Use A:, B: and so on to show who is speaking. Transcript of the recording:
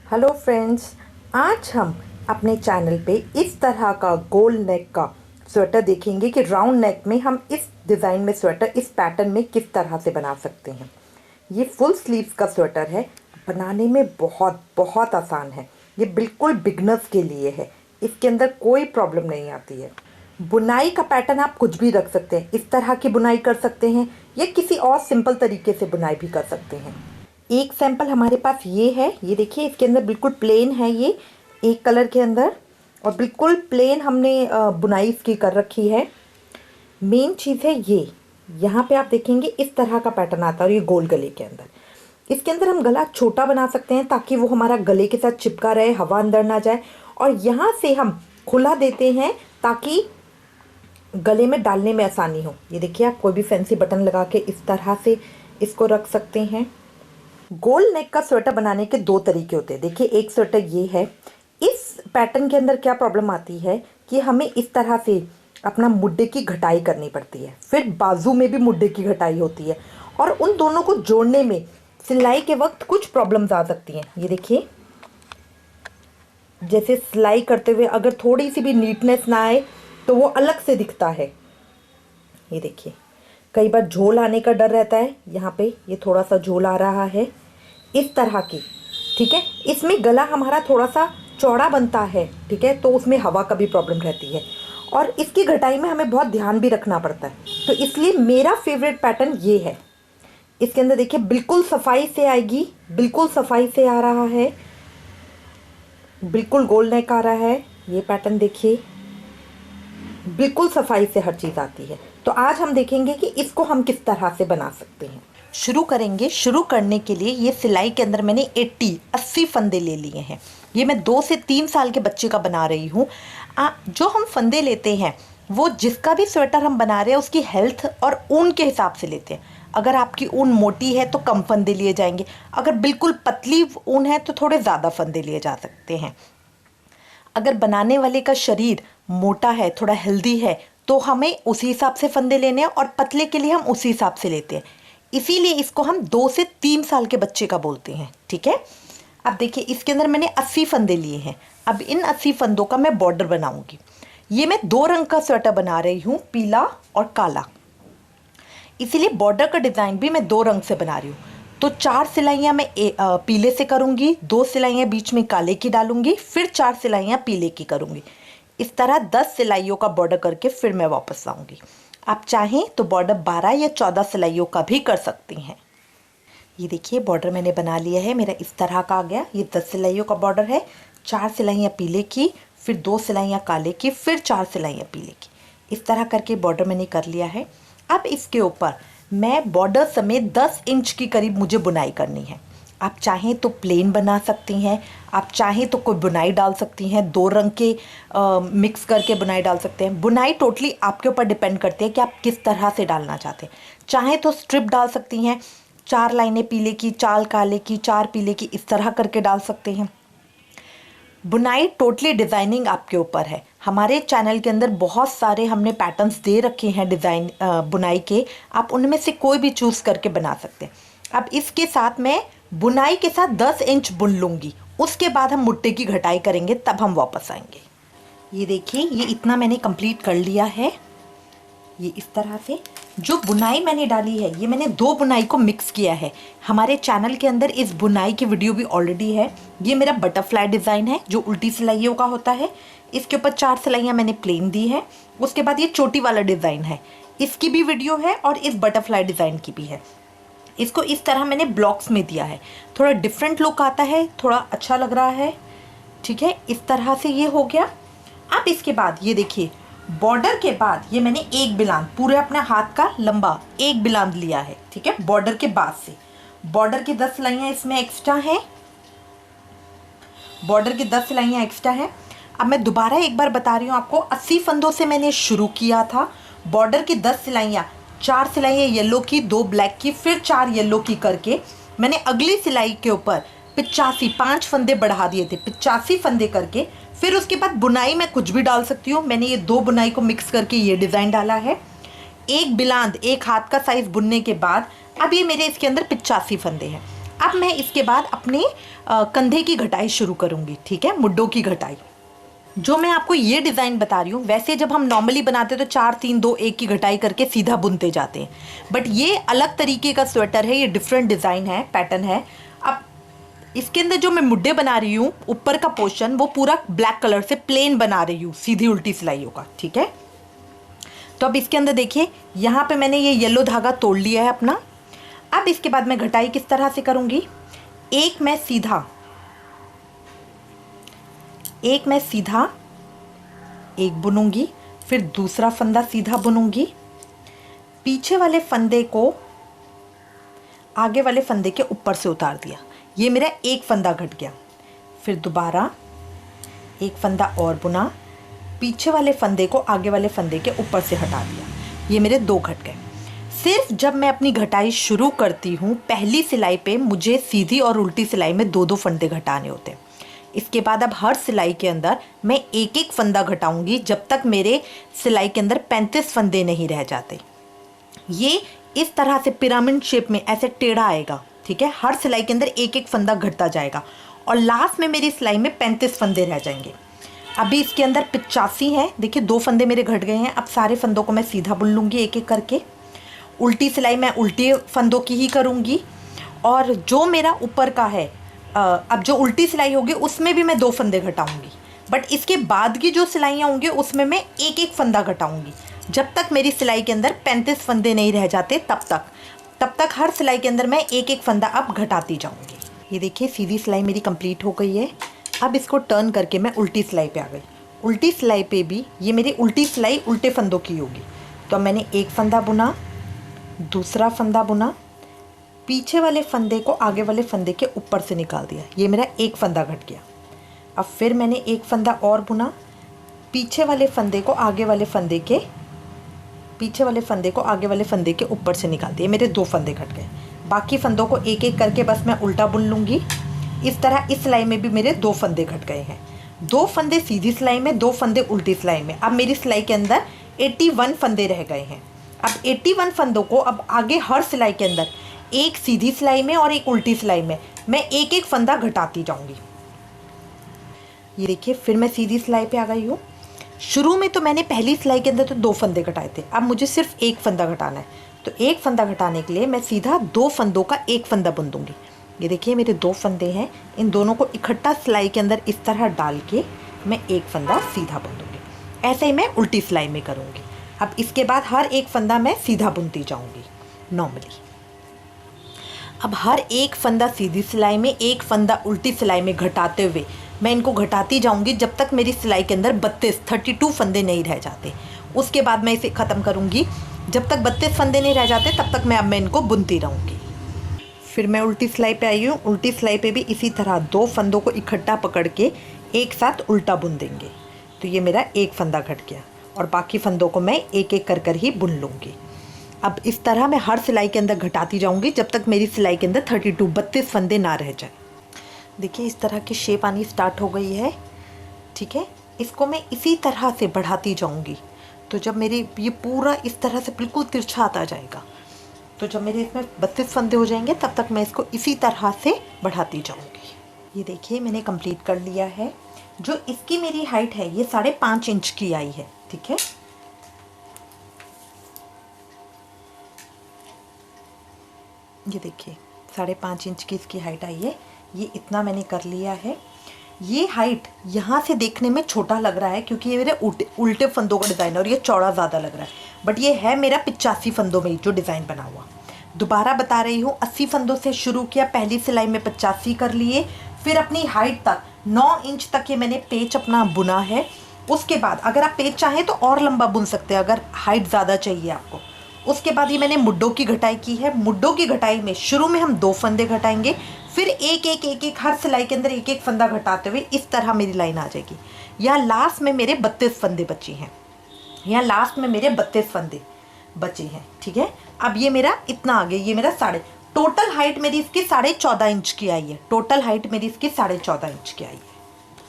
A: Hello friends, आज हम अपने चैनल पे इस तरह का गोल नेक का स्वेटर देखेंगे कि राउंड नेक में हम इस डिज़ाइन में स्वेटर इस पैटर्न में किस तरह से बना सकते हैं। ये फुल स्लीव्स का स्वेटर है, बनाने में बहुत बहुत आसान है। ये बिल्कुल बिगनर्स के लिए है, इसके अंदर कोई प्रॉब्लम नहीं आती है। बुनाई का पैटर्न आप कुछ भी रख सकते हैं, इस तरह की बुनाई कर सकते हैं या किसी और सिंपल तरीके से बुनाई भी कर सकते हैं। एक सैंपल हमारे पास ये है, ये देखिए इसके अंदर बिल्कुल प्लेन है, ये एक कलर के अंदर और बिल्कुल प्लेन हमने बुनाई इसकी कर रखी है। मेन चीज़ है ये, यहाँ पे आप देखेंगे इस तरह का पैटर्न आता है और ये गोल गले के अंदर। इसके अंदर हम गला छोटा बना सकते हैं ताकि वो हमारा गले के साथ चिपका रहे, हवा अंदर ना जाए, और यहाँ से हम खुला देते हैं ताकि गले में डालने में आसानी हो। ये देखिए आप कोई भी फैंसी बटन लगा के इस तरह से इसको रख सकते हैं। गोल नेक का स्वेटर बनाने के दो तरीके होते हैं। देखिए एक स्वेटर ये है, इस पैटर्न के अंदर क्या प्रॉब्लम आती है कि हमें इस तरह से अपना मुड्डे की घटाई करनी पड़ती है, फिर बाजू में भी मुड्डे की घटाई होती है और उन दोनों को जोड़ने में सिलाई के वक्त कुछ प्रॉब्लम्स आ सकती हैं। ये देखिए जैसे सिलाई करते हुए अगर थोड़ी सी भी नीटनेस ना आए तो वो अलग से दिखता है। ये देखिए कई बार झोल आने का डर रहता है, यहाँ पे ये थोड़ा सा झोल आ रहा है इस तरह की, ठीक है। इसमें गला हमारा थोड़ा सा चौड़ा बनता है, ठीक है, तो उसमें हवा का भी प्रॉब्लम रहती है और इसकी घटाई में हमें बहुत ध्यान भी रखना पड़ता है। तो इसलिए मेरा फेवरेट पैटर्न ये है। इसके अंदर देखिए बिल्कुल सफाई से आएगी, बिल्कुल सफाई से आ रहा है, बिल्कुल गोल नेक आ रहा है। ये पैटर्न देखिए बिल्कुल सफाई से हर चीज़ आती है। तो आज हम देखेंगे कि इसको हम किस तरह से बना सकते हैं। शुरू करेंगे। शुरू करने के लिए ये सिलाई के अंदर मैंने 80 फंदे ले लिए हैं। ये मैं 2 से 3 साल के बच्चे का बना रही हूँ। जो हम फंदे लेते हैं वो जिसका भी स्वेटर हम बना रहे हैं उसकी हेल्थ और ऊन के हिसाब से लेते हैं। अगर आपकी ऊन मोटी है तो कम फंदे लिए जाएंगे, अगर बिल्कुल पतली ऊन है तो थोड़े ज़्यादा फंदे लिए जा सकते हैं। अगर बनाने वाले का शरीर मोटा है, थोड़ा हेल्दी है, तो हमें उसी हिसाब से फंदे लेने हैं और पतले के लिए हम उसी हिसाब से लेते हैं। इसीलिए इसको हम 2 से 3 साल के बच्चे का बोलते हैं, ठीक है। अब देखिए इसके अंदर मैंने 80 फंदे लिए हैं। अब इन 80 फंदों का मैं बॉर्डर बनाऊंगी। ये मैं 2 रंग का स्वेटर बना रही हूँ, पीला और काला, इसीलिए बॉर्डर का डिज़ाइन भी मैं 2 रंग से बना रही हूँ। तो 4 सिलाइयाँ मैं पीले से करूँगी, 2 सिलाइयाँ बीच में काले की डालूंगी, फिर 4 सिलाइयाँ पीले की करूँगी। इस तरह 10 सिलाइयों का बॉर्डर करके फिर मैं वापस आऊँगी। आप चाहें तो बॉर्डर 12 या 14 सिलाइयों का भी कर सकती हैं। ये देखिए बॉर्डर मैंने बना लिया है, मेरा इस तरह का आ गया। ये 10 सिलाइयों का बॉर्डर है, 4 सिलाइयाँ पीले की, फिर 2 सिलाइयाँ काले की, फिर 4 सिलाइयाँ पीले की। इस तरह करके बॉर्डर मैंने कर लिया है। अब इसके ऊपर मैं बॉर्डर समेत 10 इंच की करीब मुझे बुनाई करनी है। आप चाहें तो प्लेन बना सकती हैं, आप चाहें तो कोई बुनाई डाल सकती हैं, 2 रंग के मिक्स करके बुनाई डाल सकते हैं। बुनाई टोटली आपके ऊपर डिपेंड करती है कि आप किस तरह से डालना चाहते हैं। चाहें तो स्ट्रिप डाल सकती हैं, 4 लाइनें पीले की, 4 काले की, 4 पीले की, इस तरह करके डाल सकते हैं। बुनाई टोटली डिज़ाइनिंग आपके ऊपर है। हमारे चैनल के अंदर बहुत सारे हमने पैटर्न्स दे रखे हैं डिज़ाइन बुनाई के, आप उनमें से कोई भी चूज़ करके बना सकते हैं। अब इसके साथ मैं बुनाई के साथ 10 इंच बुन लूँगी, उसके बाद हम मुट्ठे की घटाई करेंगे, तब हम वापस आएंगे। ये देखिए ये इतना मैंने कंप्लीट कर लिया है। ये इस तरह से जो बुनाई मैंने डाली है, ये मैंने 2 बुनाई को मिक्स किया है। हमारे चैनल के अंदर इस बुनाई की वीडियो भी ऑलरेडी है। ये मेरा बटरफ्लाई डिज़ाइन है जो उल्टी सिलाइयों का होता है। इसके ऊपर 4 सिलाइयाँ मैंने प्लेन दी है। उसके बाद ये चोटी वाला डिज़ाइन है, इसकी भी वीडियो है और इस बटरफ्लाई डिज़ाइन की भी है। इसको इस तरह मैंने ब्लॉक्स में दिया है, थोड़ा डिफरेंट लुक आता है, थोड़ा अच्छा लग रहा है, ठीक है। इस तरह से ये हो गया। अब इसके बाद ये देखिए बॉर्डर के बाद ये मैंने एक बिलांद पूरे अपने हाथ का लंबा एक बिलांद लिया है, ठीक है। बॉर्डर के बाद से बॉर्डर की 10 सिलाइयाँ इसमें एक्स्ट्रा हैं, बॉर्डर की 10 सिलाइयाँ एक्स्ट्रा हैं। अब मैं दोबारा एक बार बता रही हूँ आपको, 80 फंदों से मैंने शुरू किया था। बॉर्डर की 10 सिलाइयाँ, 4 सिलाइयाँ येलो की, 2 ब्लैक की, फिर 4 येलो की करके मैंने अगली सिलाई के ऊपर 5 फंदे बढ़ा दिए थे, 85 फंदे करके। फिर उसके बाद बुनाई मैं कुछ भी डाल सकती हूँ। मैंने ये 2 बुनाई को मिक्स करके ये डिज़ाइन डाला है। एक बिलांद, एक हाथ का साइज़ बुनने के बाद अब ये मेरे इसके अंदर 85 फंदे हैं। अब मैं इसके बाद अपने कंधे की घटाई शुरू करूँगी, ठीक है, मुड्ढों की घटाई। जो मैं आपको ये डिज़ाइन बता रही हूँ, वैसे जब हम नॉर्मली बनाते हैं तो 4 3 2 1 की घटाई करके सीधा बुनते जाते हैं, बट ये अलग तरीके का स्वेटर है, ये डिफरेंट डिज़ाइन है, पैटर्न है। अब इसके अंदर जो मैं मुड्ढे बना रही हूँ, ऊपर का पोर्शन वो पूरा ब्लैक कलर से प्लेन बना रही हूँ, सीधी उल्टी सिलाइयों का, ठीक है। तो अब इसके अंदर देखिए, यहाँ पे मैंने ये येलो धागा तोड़ लिया है अपना। अब इसके बाद मैं घटाई किस तरह से करूँगी, एक मैं सीधा एक बुनूंगी, फिर दूसरा फंदा सीधा बुनूंगी, पीछे वाले फंदे को आगे वाले फंदे के ऊपर से उतार दिया, ये मेरा एक फंदा घट गया। फिर दोबारा एक फंदा और बुना, पीछे वाले फंदे को आगे वाले फंदे के ऊपर से हटा दिया, ये मेरे 2 घट गए। सिर्फ जब मैं अपनी घटाई शुरू करती हूँ, पहली सिलाई पे मुझे सीधी और उल्टी सिलाई में 2-2 फंदे घटाने होते हैं। इसके बाद अब हर सिलाई के अंदर मैं एक एक फंदा घटाऊंगी जब तक मेरे सिलाई के अंदर 35 फंदे नहीं रह जाते। ये इस तरह से पिरामिड शेप में ऐसे टेढ़ा आएगा, ठीक है। हर सिलाई के अंदर एक एक फंदा घटता जाएगा और लास्ट में मेरी सिलाई में 35 फंदे रह जाएंगे। अभी इसके अंदर 85 है, देखिए 2 फंदे मेरे घट गए हैं। अब सारे फंदों को मैं सीधा बुन लूँगी एक एक करके। उल्टी सिलाई मैं उल्टी फंदों की ही करूँगी, और जो मेरा ऊपर का है, अब जो उल्टी सिलाई होगी उसमें भी मैं 2 फंदे घटाऊंगी, बट इसके बाद की जो सिलाइयाँ होंगी उसमें मैं एक एक फंदा घटाऊंगी जब तक मेरी सिलाई के अंदर 35 फंदे नहीं रह जाते, तब तक हर सिलाई के अंदर मैं एक एक फंदा अब घटाती जाऊंगी। ये देखिए, सीधी सिलाई मेरी कंप्लीट हो गई है। अब इसको टर्न करके मैं उल्टी सिलाई पे आ गई। उल्टी सिलाई पे भी ये मेरी उल्टी सिलाई उल्टे फंदों की होगी। तो मैंने एक फंदा बुना, दूसरा फंदा बुना, पीछे वाले फंदे को आगे वाले फंदे के ऊपर से निकाल दिया, ये मेरा एक फंदा घट गया। अब फिर मैंने एक फंदा और बुना, पीछे वाले फंदे को आगे वाले फंदे के ऊपर से निकाल दिया, मेरे 2 फंदे घट गए। बाकी फंदों को एक एक करके बस मैं उल्टा बुन लूँगी। इस तरह इस सिलाई में भी मेरे 2 फंदे घट गए हैं, 2 फंदे सीधी सिलाई में, 2 फंदे उल्टी सिलाई में। अब मेरी सिलाई के अंदर 81 फंदे रह गए हैं। अब 81 फंदों को अब आगे हर सिलाई के अंदर एक सीधी सिलाई में और एक उल्टी सिलाई में मैं एक एक फंदा घटाती जाऊंगी। ये देखिए, फिर मैं सीधी सिलाई पे आ गई हूँ। शुरू में तो मैंने पहली सिलाई के अंदर तो 2 फंदे घटाए थे, अब मुझे सिर्फ एक फंदा घटाना है। तो एक फंदा घटाने के लिए मैं सीधा 2 फंदों का एक फंदा बुन दूंगी। ये देखिए, मेरे 2 फंदे हैं, इन दोनों को इकट्ठा सिलाई के अंदर इस तरह डाल के मैं एक फंदा सीधा बुन दूंगी। ऐसे ही मैं उल्टी सिलाई में करूँगी। अब इसके बाद हर एक फंदा मैं सीधा बुनती जाऊँगी नॉर्मली। अब हर एक फंदा सीधी सिलाई में, एक फंदा उल्टी सिलाई में घटाते हुए मैं इनको घटाती जाऊंगी जब तक मेरी सिलाई के अंदर 32 फंदे नहीं रह जाते। उसके बाद मैं इसे ख़त्म करूंगी। जब तक 32 फंदे नहीं रह जाते तब तक मैं इनको बुनती रहूँगी। फिर मैं उल्टी सिलाई पे आई हूँ। उल्टी सिलाई पे भी इसी तरह 2 फंदों को इकट्ठा पकड़ के एक साथ उल्टा बुन देंगे। तो ये मेरा एक फंदा घट गया और बाकी फंदों को मैं एक एक कर ही बुन लूँगी। अब इस तरह मैं हर सिलाई के अंदर घटाती जाऊंगी जब तक मेरी सिलाई के अंदर 32 फंदे ना रह जाए। देखिए, इस तरह की शेप आनी स्टार्ट हो गई है, ठीक है। इसको मैं इसी तरह से बढ़ाती जाऊंगी। तो जब मेरी ये पूरा इस तरह से बिल्कुल तिरछा आता जाएगा, तो जब मेरे इसमें 32 फंदे हो जाएंगे तब तक मैं इसको इसी तरह से बढ़ाती जाऊंगी। ये देखिए, मैंने कंप्लीट कर लिया है। जो इसकी मेरी हाइट है ये 5.5 इंच की आई है, ठीक है। ये देखिए, 5.5 इंच की इसकी हाइट आई है। ये इतना मैंने कर लिया है। ये हाइट यहाँ से देखने में छोटा लग रहा है क्योंकि ये मेरे उल्टे फंदों का डिज़ाइन है और ये चौड़ा ज़्यादा लग रहा है, बट ये है मेरा 85 फंदों में जो डिज़ाइन बना हुआ। दोबारा बता रही हूँ, 80 फंदों से शुरू किया, पहली सिलाई में 85 कर लिए, फिर अपनी हाइट तक 9 इंच तक ये मैंने पेच अपना बुना है। उसके बाद अगर आप पेच चाहें तो और लंबा बुन सकते हैं अगर हाइट ज़्यादा चाहिए आपको। उसके बाद ये मैंने मुड्ढों की घटाई की है। मुड्ढों की घटाई में शुरू में हम 2 फंदे घटाएंगे, फिर एक एक हर सिलाई के अंदर एक एक फंदा घटाते हुए इस तरह मेरी लाइन आ जाएगी। यहाँ लास्ट में मेरे 32 फंदे बचे हैं, बचे हैं, ठीक है। अब ये मेरा इतना आ गया, ये मेरा टोटल हाइट मेरी इसकी 14.5 इंच की आई है।